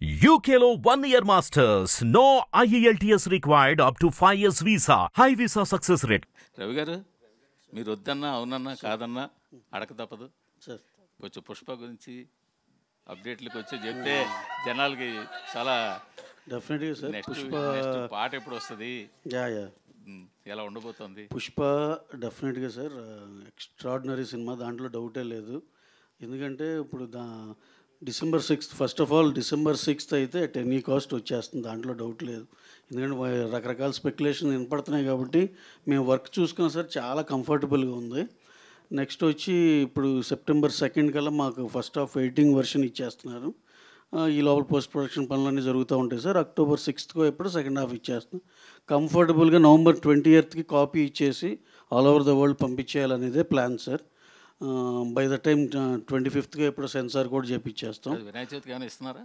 UKLO 1 year masters. No IELTS required up to 5 years visa. High visa success rate. Ravi గారు మీరు వద్దన్నా అవునన్నా కాదన్నా అడక తప్పదు సార్. కొంచెం పుష్ప గురించి అప్డేట్లకు వచ్చి చెప్తే జనాలకి చాలా డెఫినెట్గా సార్. నెక్స్ట్ పాట ఎప్పుడు వస్తుంది, యా యా ఎలా ఉండబోతుంది? పుష్ప డెఫినెట్గా సార్ ఎక్స్ట్రాడినరీ సినిమా, దాంట్లో డౌటే లేదు. ఎందుకంటే ఇప్పుడు December 6th first of all December 6th అయితే అట్ ఎనీ కాస్ట్ వచ్చేస్తుంది, దాంట్లో డౌట్ లేదు. ఎందుకంటే రకరకాల స్పెక్యులేషన్ వినపడుతున్నాయి కాబట్టి మేము వర్క్ చూసుకున్నాం సార్, చాలా కంఫర్టబుల్గా ఉంది. నెక్స్ట్ వచ్చి ఇప్పుడు September 2nd కల్లా మాకు ఫస్ట్ హాఫ్ ఎడిటింగ్ వర్షన్ ఇచ్చేస్తున్నారు. ఈ లోపల పోస్ట్ ప్రొడక్షన్ పనులన్నీ జరుగుతూ ఉంటాయి సార్. October 6th ఎప్పుడు సెకండ్ హాఫ్ ఇచ్చేస్తాం. కంఫర్టబుల్గా November 20th కాపీ ఇచ్చేసి ఆల్ ఓవర్ ద వరల్డ్ పంపించేయాలనేదే plan sir. By the time 25th ఎప్పుడు సెన్సార్ కూడా చేపించేస్తాం. వినాయక చవితికి ఏమైనా ఇస్తున్నారా?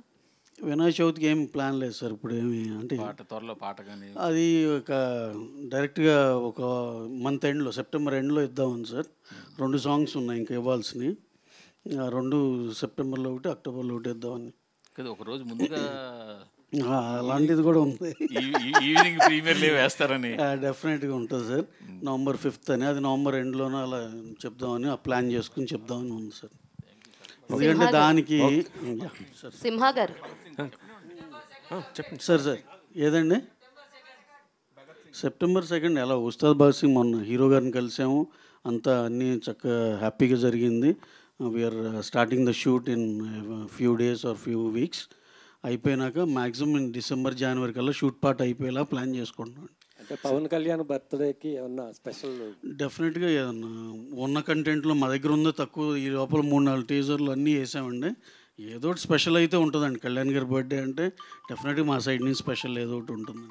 వినాయక చవితికి ఏం ప్లాన్ లేదు సార్ ఇప్పుడు. ఏమి అంటే త్వరలో పాట కానీ అది ఒక డైరెక్ట్గా ఒక మంత్ ఎండ్లో September ఎండ్లో ఇద్దామని సార్. 2 సాంగ్స్ ఉన్నాయి ఇంకా ఇవ్వాల్సినవి. 2 సెప్టెంబర్లో ఒకటి, అక్టోబర్లో ఒకటి ఇద్దామని. కదా ఒక రోజు ముందుగా అలాంటిది కూడా ఉంది. ఈవినింగ్ ప్రీమియర్ లీవ్ వేస్తారని డెఫినెట్గా ఉంటుంది సార్. November 5th అని, అది November ఎండ్లోనే అలా చెప్దామని ప్లాన్ చేసుకుని చెప్దామని ఉంది సార్. ఎందుకంటే దానికి సింహ గారు చెప్పండి సార్. ఏదండి September 2nd ఎలా ఉస్తాద్ భగత్ సింగ్ మొన్న హీరో గారిని కలిసాము, అంతా అన్నీ చక్కగా హ్యాపీగా జరిగింది. We're starting the shoot in few days or few weeks. అయిపోయినాక మ్యాక్సిమం December January కల్లా షూట్ పార్ట్ అయిపోయేలా ప్లాన్ చేసుకుంటున్నాను. అంటే పవన్ కళ్యాణ్ బర్త్డేకి ఏమన్నా స్పెషల్? డెఫినెట్గా ఏదన్నా ఉన్న కంటెంట్లో మా దగ్గర ఉందో తక్కువ, ఈ లోపల 3-4 టీజర్లు అన్నీ వేసామండి. ఏదో ఒకటి స్పెషల్ అయితే ఉంటుందండి. కళ్యాణ్ గారి బర్త్డే అంటే డెఫినెట్గా మా సైడ్ నుంచి స్పెషల్ ఏదో ఒకటి ఉంటుంది.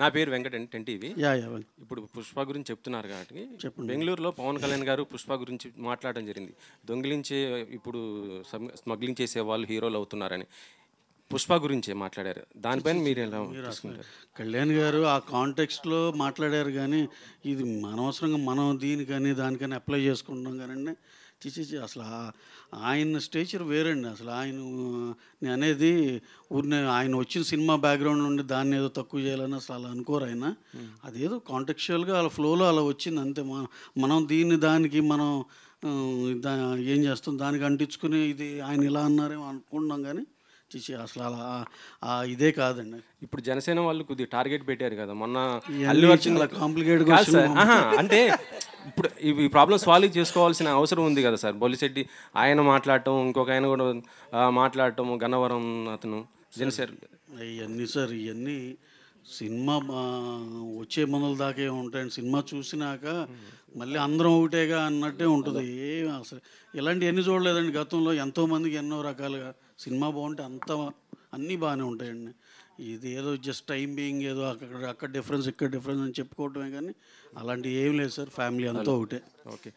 నా పేరు వెంకట టీవీ. యా యా ఇప్పుడు పుష్ప గురించి చెప్తున్నారు కాబట్టి బెంగళూరులో పవన్ కళ్యాణ్ గారు పుష్ప గురించి మాట్లాడడం జరిగింది. దొంగిలించే ఇప్పుడు స్మగ్లింగ్ చేసే వాళ్ళు హీరోలు అవుతున్నారని పుష్ప గురించి మాట్లాడారు. దానిపైన మీరు ఎలా తీసుకుంటారు? కళ్యాణ్ గారు ఆ కాంటెక్స్ట్లో మాట్లాడారు, కానీ ఇది అనవసరంగా మనం దీనికని దానికని అప్లై చేసుకుంటున్నాం కానీ చిచి అసలు ఆయన స్టేచర్ వేరండి. అసలు నేను అనేది ఊరిని ఆయన వచ్చిన సినిమా బ్యాక్గ్రౌండ్ నుండి దాన్ని ఏదో తక్కువ చేయాలని అసలు అలా అనుకోరు ఆయన. అదేదో కాంటెక్చువల్గా అలా ఫ్లోలో అలా వచ్చింది అంతే. మనం దానికి మనం ఏం చేస్తాం, దానికి అంటించుకుని ఇది ఆయన ఇలా అన్నారేమో అనుకుంటున్నాం కానీ చిచి అసలు అలా ఇదే కాదండి. ఇప్పుడు జనసేన వాళ్ళు కొద్దిగా టార్గెట్ పెట్టారు కదా మొన్న. కాంప్లికేటెడ్ అంటే ఇప్పుడు ఈ ప్రాబ్లమ్ సాల్వ్ చేసుకోవాల్సిన అవసరం ఉంది కదా సార్. బొలిశెట్టి ఆయన మాట్లాడటం, ఇంకొక ఆయన కూడా మాట్లాడటం, గన్నవరం అతను జనసేన ఇవన్నీ సార్, ఇవన్నీ సినిమా వచ్చే మనల దాకే ఉంటాయండి. సినిమా చూసినాక మళ్ళీ అందరం ఒకటేగా అన్నట్టే ఉంటుంది. అసలు ఇలాంటివన్నీ చూడలేదండి గతంలో. ఎంతోమందికి ఎన్నో రకాలుగా సినిమా బాగుంటే అన్నీ బాగానే ఉంటాయండి. ఇది ఏదో జస్ట్ టైం బీయింగ్ ఏదో అక్కడ డిఫరెన్స్ ఇక్కడ డిఫరెన్స్ అని చెప్పుకోవటమే కానీ అలాంటివి ఏం లేదు సార్. ఫ్యామిలీ అంతా ఒకటే. ఓకే.